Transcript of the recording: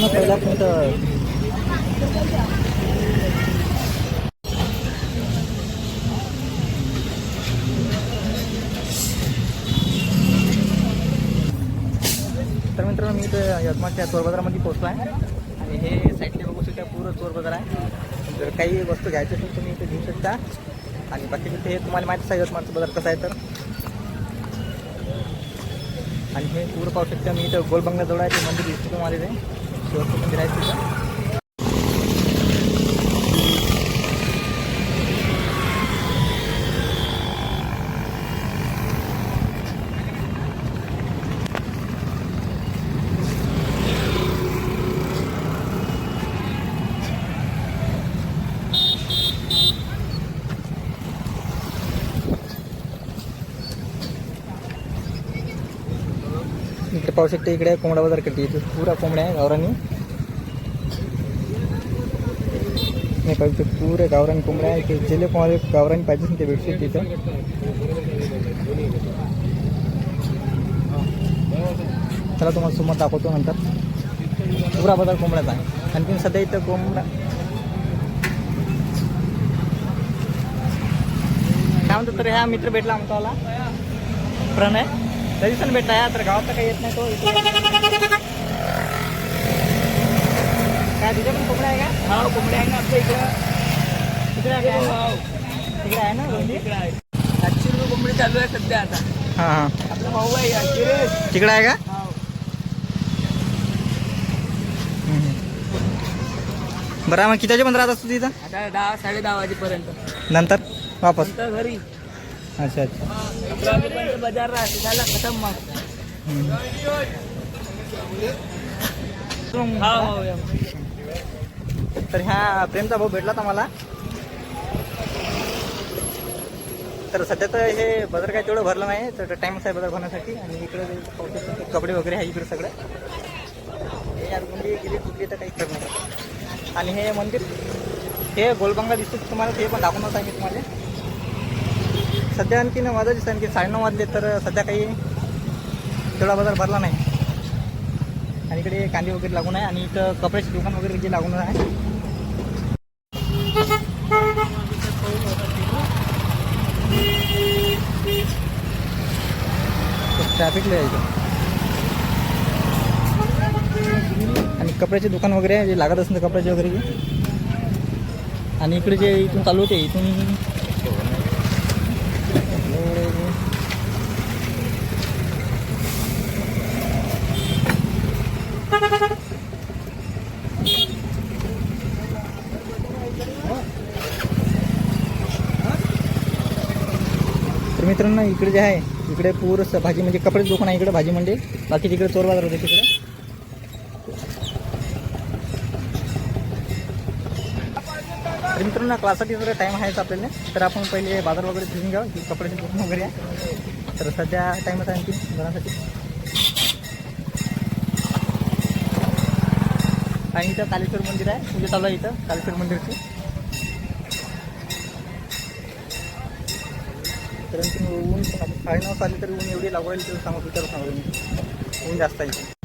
मित्रांनो पहिला आपण तर मित्रांनो मी तर यवतमाळच्या चोर बाजारामध्ये पोहोचलो आहे आणि हे साईडला बघू शकता पूर्ण चोर बाजार आहे. जर काही वस्तू घ्यायची असेल तुम्ही इथे घेऊ शकता आणि बाकी ते तुम्हाला माहिती आहे यवतमाळचं बाजार कसं आहे तर. आणि हे पूर्ण पाहू शकता मी इथं गोलबंगल्याजवळ आहे ते मंदिर दिसतं तुम्हाला ते शेवटचं मंदिर आहे तिथं. इकडे पाहू शकता इकडे कोंबडा बाजार करते इथे पुरा कोंबड्या आहे गावरानी. नाही पाहू शकतो पुरे गावरान कोंबड्या आहे. जे कोणाला गावरानी पाहिजे ते भेटू शकते इथं. चला तुम्हाला समोर दाखवतो नंतर. पुरा बाजार कोंबड्याचा आहे. आणखी सध्या इथं कोंबडा काय म्हणतो तर ह्या मित्र भेटला आमचा प्रणय तरी पण भेटला आहे. तर गावात तर काही येत नाही तो. काय तुझ्या पण कोंबड्या आहे का? हा कोंबड्या आहे ना आपल्या इकडं. तिकडे आहे तिकडे आहे ना इकडे आहे. 800 रुपये कोंबडी चालू आहे सध्या आता. हां हां आपला भाऊ आहे तिकडे आहे का? बरं मग किती वाजेपर्यंत राहत असतो तिथं? आता 10 10:30 वाजेपर्यंत. नंतर वापस घरी. अच्छा अच्छा बाजार झाला खतम मग. तर ह्या प्रेमचा भाऊ भेटला तर मला. तर सध्या तर हे बाजार काय तेवढं भरलं नाही तर टाइमच आहे बाजार भरण्यासाठी. आणि इकडे कपडे वगैरे आहे इकडे सगळे. हे यार गुंडी गेली कुठली तर काही करत नाही. आणि हे मंदिर हे गोलबंगा दिसतो तुम्हाला ते पण दाखवणार आहे मी तुम्हाला. सध्या आणखी माझं दिसतं आणखी 9:30 वाजले तर सध्या काही तेवढा बाजार भरला नाही. आणि इकडे कांदे वगैरे लागून आहे आणि इथं कपड्याचे दुकान वगैरे जे लागून आहे. ट्रॅफिक लय आहे इथं. आणि कपड्याचे दुकान वगैरे आहे जे लागत असेल तर कपड्याचे वगैरे. आणि इकडे जे इथून चालू होते इथून तर मित्रांनो इकडे जे आहे इकडे पूर्ण भाजी म्हणजे कपडे दुकान आहे इकडे भाजी मंडी. बाकी तिकडे चोर बाजार होते तिकडे. तर मित्रांनो क्लाससाठी जर टाईम आहेच आपल्याला तर आपण पहिले बाजार वगैरे फिरून घ्यावं की कपड्याचे दुकान वगैरे आहे. तर सध्या टाईमच आहे आणखी घरासाठी. आणि इथं कालेश्वर मंदिर आहे पूजा चालू आहे इथं कालेश्वर मंदिरची. तर ऊन 9:30 आली तरी ऊन एवढी लागू राहील तर सांगू विचारू सांगू ऊन जास्त आहे.